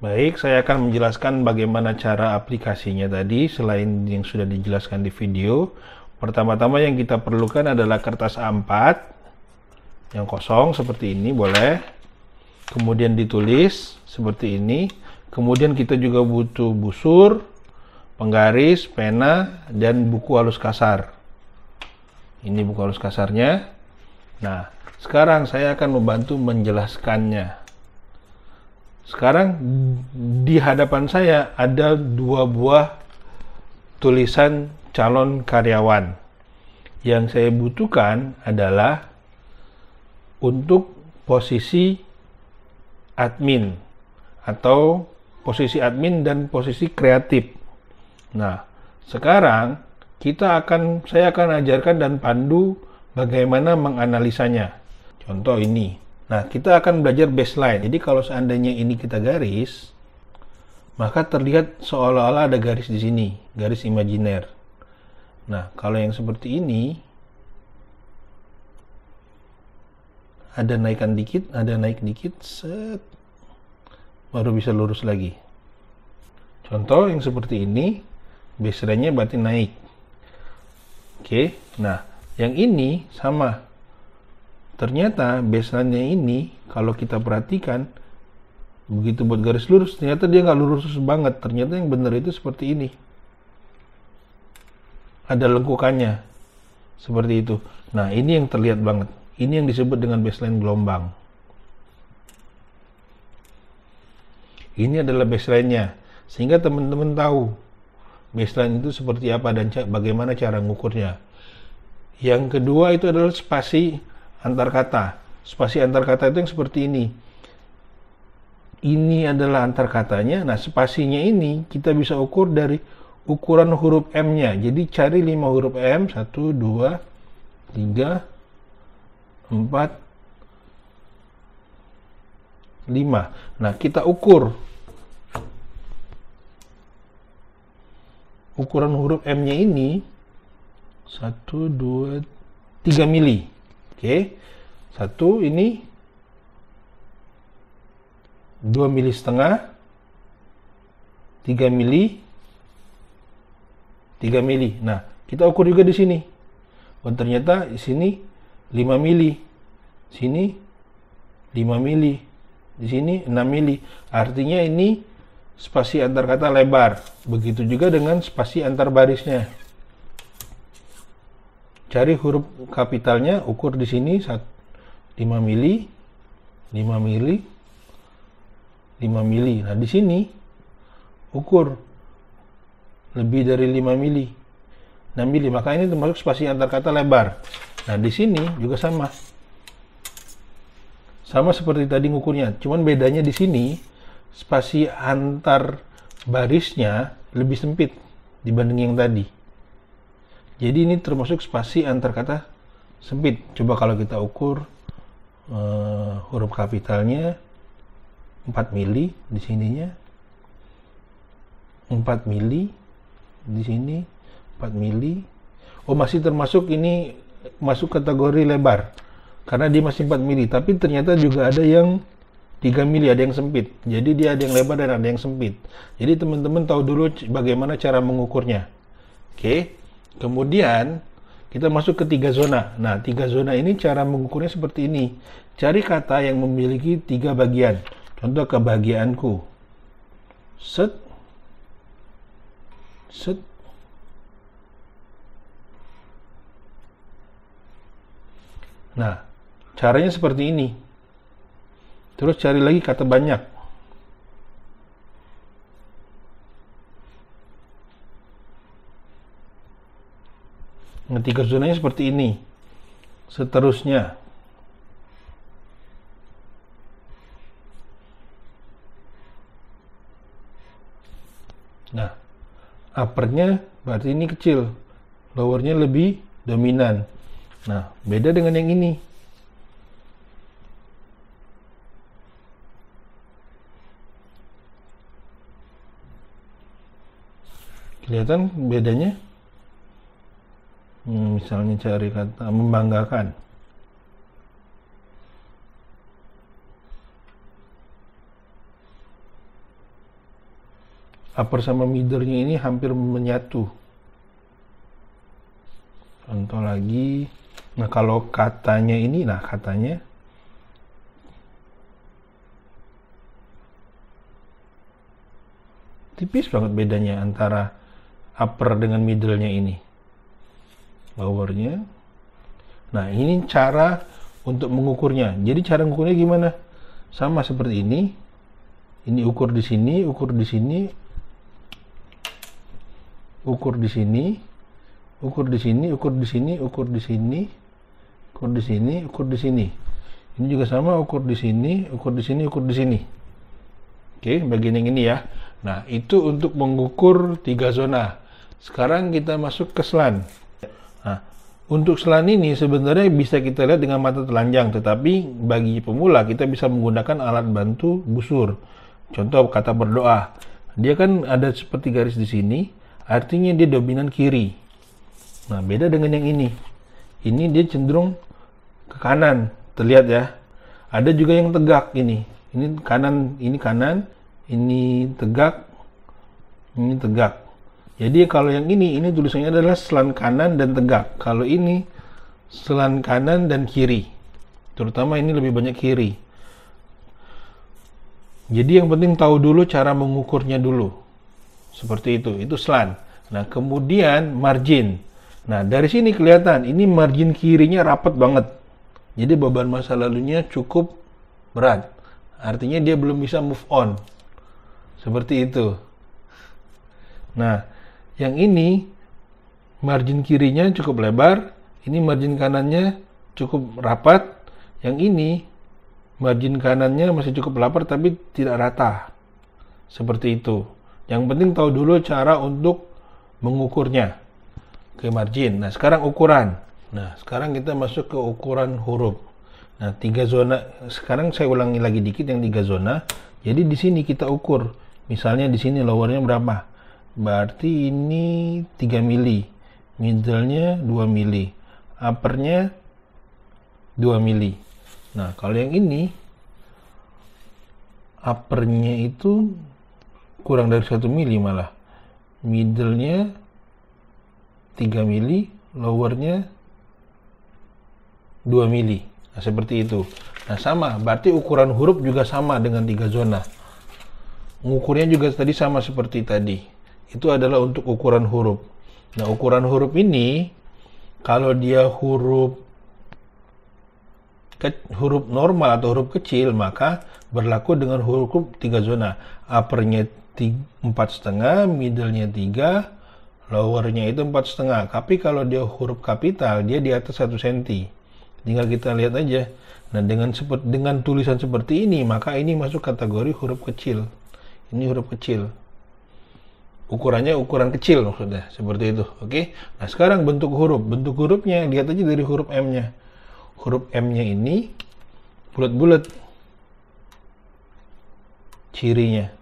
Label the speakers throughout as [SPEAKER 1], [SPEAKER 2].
[SPEAKER 1] Baik, saya akan menjelaskan bagaimana cara aplikasinya tadi selain yang sudah dijelaskan di video. Pertama-tama yang kita perlukan adalah kertas A4 yang kosong seperti ini, boleh. Kemudian ditulis seperti ini. Kemudian kita juga butuh busur, penggaris, pena, dan buku halus kasar. Ini buku halus kasarnya. Nah, sekarang saya akan membantu menjelaskannya. Sekarang di hadapan saya ada dua buah tulisan calon karyawan. Yang saya butuhkan adalah untuk posisi admin atau posisi admin dan posisi kreatif. Nah, sekarang saya akan ajarkan dan pandu bagaimana menganalisanya. Contoh ini. Nah, kita akan belajar baseline. Jadi kalau seandainya ini kita garis, maka terlihat seolah-olah ada garis di sini, garis imajiner. Nah, kalau yang seperti ini, ada naikkan dikit, ada naik dikit, set, baru bisa lurus lagi. Contoh yang seperti ini, baseline-nya berarti naik. Oke, nah, yang ini sama. Ternyata baseline-nya ini, kalau kita perhatikan, begitu buat garis lurus, ternyata dia nggak lurus banget. Ternyata yang benar itu seperti ini. Ada lengkukannya. Seperti itu. Nah, ini yang terlihat banget. Ini yang disebut dengan baseline gelombang. Ini adalah baseline-nya. Sehingga teman-teman tahu baseline itu seperti apa dan bagaimana cara mengukurnya. Yang kedua itu adalah spasi antar kata. Spasi antar kata itu yang seperti ini. Ini adalah antar katanya. Nah, spasinya ini kita bisa ukur dari ukuran huruf M-nya. Jadi cari 5 huruf M. 1, 2, 3, 4, 5. Nah, kita ukur. Ukuran huruf M-nya ini 1, 2, 3 mili. Oke, 1 ini 2 mili setengah, 3 mili, 3 mili. Nah, kita ukur juga di sini. Oh, ternyata di sini 5 mili, sini 5 mili, di sini 6 mili. Artinya ini spasi antar kata lebar. Begitu juga dengan spasi antar barisnya. Cari huruf kapitalnya, ukur di sini 5 mili, 5 mili, 5 mili. Nah, di sini ukur lebih dari 5 mili, 6 mili. Maka ini termasuk spasi antar kata lebar. Nah, di sini juga sama. Sama seperti tadi ngukurnya. Cuman bedanya di sini spasi antar barisnya lebih sempit dibanding yang tadi. Jadi ini termasuk spasi antar kata sempit. Coba kalau kita ukur huruf kapitalnya 4 mili di sininya, 4 mili di sini, 4 mili. Oh, masih termasuk ini masuk kategori lebar karena dia masih 4 mili. Tapi ternyata juga ada yang 3 mili, ada yang sempit. Jadi dia ada yang lebar dan ada yang sempit. Jadi teman-teman tahu dulu bagaimana cara mengukurnya. Oke. Kemudian kita masuk ke 3 zona. Nah, 3 zona ini cara mengukurnya seperti ini. Cari kata yang memiliki 3 bagian. Contoh kebahagiaanku. Set. Set. Nah, caranya seperti ini. Terus cari lagi kata banyak. Nah, 3 zonanya seperti ini. Seterusnya. Nah, uppernya berarti ini kecil. Lowernya lebih dominan. Nah, beda dengan yang ini. Kelihatan bedanya? Misalnya cari kata membanggakan. upper sama middle-nya ini hampir menyatu. Contoh lagi, nah kalau katanya ini, nah katanya tipis banget bedanya antara upper dengan middle-nya ini, lower-nya. Nah ini cara untuk mengukurnya. Jadi cara mengukurnya gimana? Sama seperti ini. Ini ukur di sini, ukur di sini, ukur di sini, ukur di sini, ukur di sini, ukur di sini, ukur di sini, ukur di sini. Ini juga sama, ukur di sini, ukur di sini, ukur di sini. Oke, bagian yang ini ya. Nah, itu untuk mengukur 3 zona. Sekarang kita masuk ke selan. Nah, untuk selan ini sebenarnya bisa kita lihat dengan mata telanjang, tetapi bagi pemula kita bisa menggunakan alat bantu busur. Contoh kata berdoa. Dia kan ada seperti garis di sini, artinya dia dominan kiri. Nah, beda dengan yang ini. Ini dia cenderung ke kanan, terlihat ya. Ada juga yang tegak ini. Ini kanan, ini tegak, ini tegak. Jadi kalau yang ini tulisannya adalah selan kanan dan tegak. Kalau ini selan kanan dan kiri. Terutama ini lebih banyak kiri. Jadi yang penting tahu dulu cara mengukurnya dulu. Seperti itu selan. Nah, kemudian margin. Nah, dari sini kelihatan ini margin kirinya rapat banget. Jadi beban masa lalunya cukup berat. Artinya dia belum bisa move on. Seperti itu. Nah, yang ini margin kirinya cukup lebar, ini margin kanannya cukup rapat, yang ini margin kanannya masih cukup lebar tapi tidak rata. Seperti itu. Yang penting tahu dulu cara untuk mengukurnya. Oke, margin. Nah, sekarang ukuran. Nah, sekarang kita masuk ke ukuran huruf. Nah, 3 zona. Sekarang saya ulangi lagi dikit yang 3 zona. Jadi di sini kita ukur. Misalnya di sini lowernya berapa? Berarti ini 3 mili, middle-nya 2 mili, upper-nya 2 mili. Nah, kalau yang ini upper-nya itu kurang dari 1 mili malah. Middle-nya 3 mili, lower-nya 2 mili. Nah, seperti itu. Nah, sama, berarti ukuran huruf juga sama dengan 3 zona. Mengukurnya juga tadi sama seperti tadi. Itu adalah untuk ukuran huruf. Nah, ukuran huruf ini kalau dia huruf normal atau huruf kecil, maka berlaku dengan huruf 3 zona. Uppernya 4,5, middle-nya 3, lower-nya itu 4,5. Tapi kalau dia huruf kapital, dia di atas 1 cm. Tinggal kita lihat aja. Nah, dengan tulisan seperti ini, maka ini masuk kategori huruf kecil. Ini huruf kecil. Ukurannya ukuran kecil maksudnya. Seperti itu. Oke. Nah, sekarang bentuk huruf. Bentuk hurufnya, lihat aja dari huruf M-nya. Huruf M-nya ini bulat-bulat. Cirinya.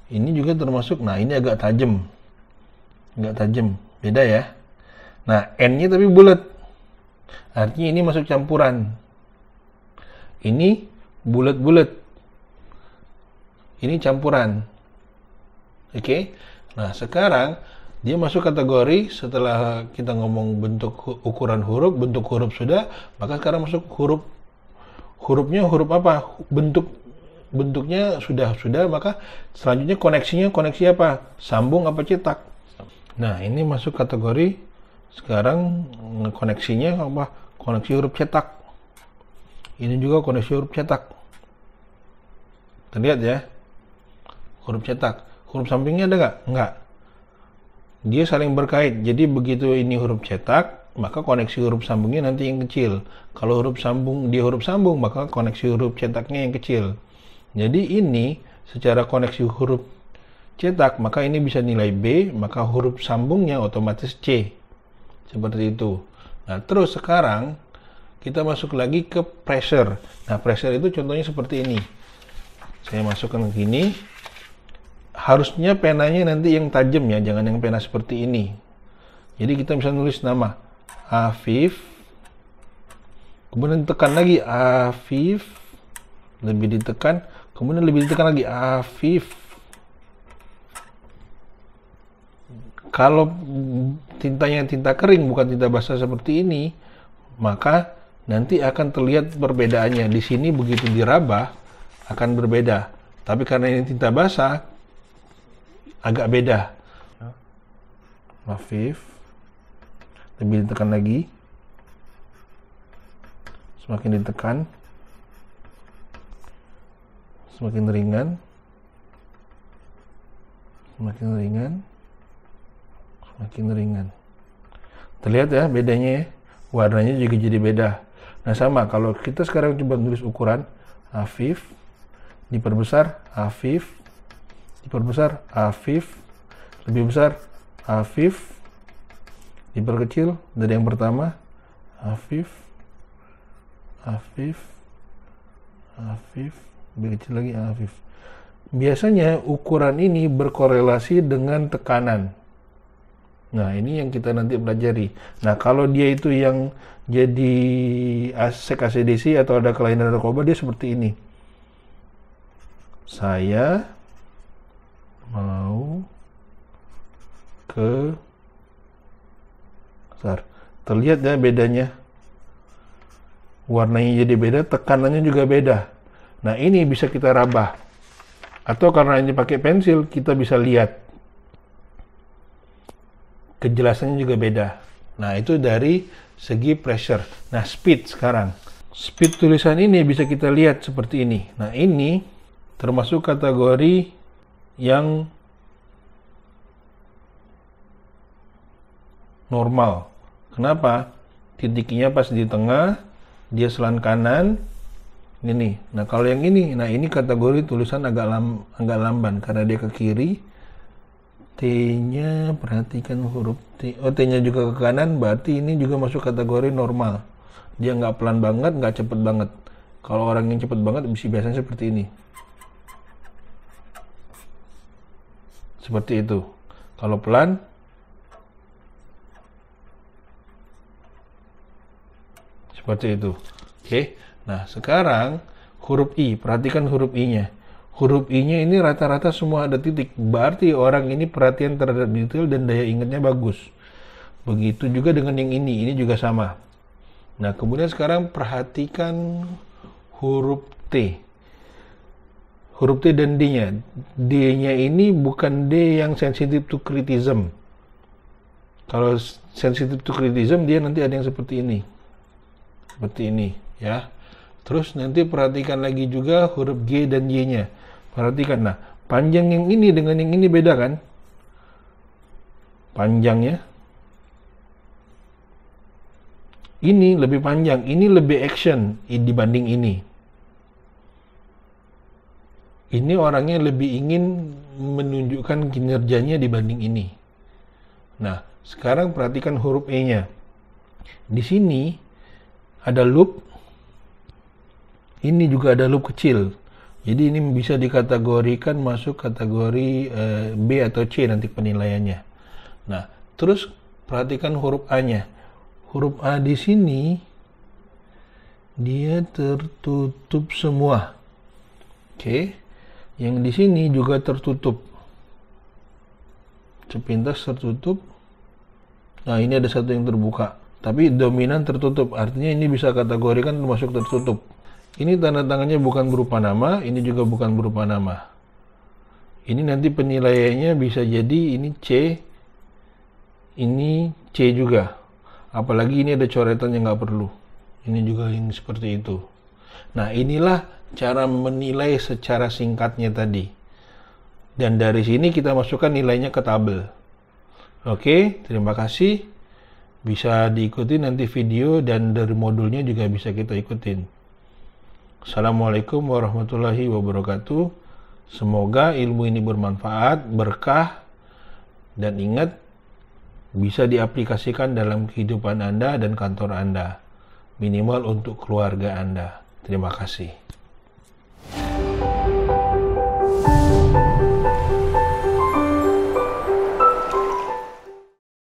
[SPEAKER 1] Ini juga termasuk, nah ini agak tajam. Agak tajam. Beda ya. Nah, N-nya tapi bulat. Artinya ini masuk campuran. Ini bulat-bulat. Ini campuran. Oke. Nah, sekarang dia masuk kategori setelah kita ngomong bentuk ukuran huruf, bentuk huruf sudah, maka sekarang masuk hurufnya huruf apa? Bentuknya sudah, maka selanjutnya koneksi apa? Sambung apa cetak? Nah, ini masuk kategori sekarang koneksinya apa? Koneksi huruf cetak. Ini juga koneksi huruf cetak. Terlihat ya? Huruf cetak. Huruf sampingnya ada nggak? Nggak. Dia saling berkait. Jadi begitu ini huruf cetak, maka koneksi huruf sambungnya nanti yang kecil. Kalau huruf sambung, dia huruf sambung, maka koneksi huruf cetaknya yang kecil. Jadi ini secara koneksi huruf cetak, maka ini bisa nilai B, maka huruf sambungnya otomatis C. Seperti itu. Nah, terus sekarang kita masuk lagi ke pressure. Nah, pressure itu contohnya seperti ini. Saya masukkan ke sini. Harusnya penanya nanti yang tajam ya, jangan yang pena seperti ini. Jadi kita bisa nulis nama Afif, kemudian tekan lagi Afif, lebih ditekan, kemudian lebih ditekan lagi Afif. Kalau tintanya tinta kering bukan tinta basah seperti ini, maka nanti akan terlihat perbedaannya. Di sini begitu diraba akan berbeda. Tapi karena ini tinta basah, agak beda. Hafif. Lebih ditekan lagi. Semakin ditekan, semakin ringan. Semakin ringan. Semakin ringan. Terlihat ya bedanya ya. Warnanya juga jadi beda. Nah sama, kalau kita sekarang coba tulis ukuran, hafif, diperbesar, hafif, diperbesar, hafif, lebih besar, hafif, diperkecil dari yang pertama, hafif, hafif, hafif, lebih kecil lagi, hafif. Biasanya ukuran ini berkorelasi dengan tekanan. Nah, ini yang kita nanti pelajari. Nah, kalau dia itu yang jadi sek ACDC atau ada kelainan narkoba, dia seperti ini. Saya mau ke besar. Terlihat ya bedanya. Warnanya jadi beda, tekanannya juga beda. Nah, ini bisa kita rabah. Atau karena ini pakai pensil, kita bisa lihat. Kejelasannya juga beda. Nah, itu dari segi pressure. Nah, speed sekarang. Speed tulisan ini bisa kita lihat seperti ini. Nah, ini termasuk kategori yang normal. Kenapa? Titiknya pas di tengah, dia selan kanan. Ini. Nah, kalau yang ini, nah ini kategori tulisan agak lamban karena dia ke kiri. T-nya, perhatikan huruf T. Oh, T-nya juga ke kanan, berarti ini juga masuk kategori normal. Dia nggak pelan banget, nggak cepet banget. Kalau orang yang cepet banget, biasanya seperti ini. Seperti itu. Kalau pelan, seperti itu. Oke. Nah, sekarang huruf I. Perhatikan huruf I-nya. Huruf I-nya ini rata-rata semua ada titik. Berarti orang ini perhatian terhadap detail dan daya ingatnya bagus. Begitu juga dengan yang ini. Ini juga sama. Nah, kemudian sekarang perhatikan huruf T. Huruf T dan D-nya. D-nya ini bukan D yang sensitive to criticism. Kalau sensitive to criticism, dia nanti ada yang seperti ini. Seperti ini, ya. Terus nanti perhatikan lagi juga huruf G dan Y-nya. Perhatikan, nah, panjang yang ini dengan yang ini beda kan? Panjangnya. Ini lebih panjang, ini lebih action dibanding ini. Ini orangnya lebih ingin menunjukkan kinerjanya dibanding ini. Nah, sekarang perhatikan huruf E-nya. Di sini ada loop. Ini juga ada loop kecil. Jadi ini bisa dikategorikan masuk kategori B atau C nanti penilaiannya. Nah, terus perhatikan huruf A-nya. Huruf A di sini dia tertutup semua. Oke. Yang di sini juga tertutup. Sepintas tertutup. Nah, ini ada satu yang terbuka. Tapi dominan tertutup. Artinya ini bisa kategorikan termasuk tertutup. Ini tanda tangannya bukan berupa nama, ini juga bukan berupa nama. Ini nanti penilaiannya bisa jadi ini C, ini C juga. Apalagi ini ada coretan yang nggak perlu. Ini juga yang seperti itu. Nah, inilah cara menilai secara singkatnya tadi. Dan dari sini kita masukkan nilainya ke tabel. Oke, terima kasih. Bisa diikuti nanti video dan dari modulnya juga bisa kita ikutin. Assalamualaikum warahmatullahi wabarakatuh. Semoga ilmu ini bermanfaat, berkah, dan ingat bisa diaplikasikan dalam kehidupan Anda dan kantor Anda, minimal untuk keluarga Anda. Terima kasih.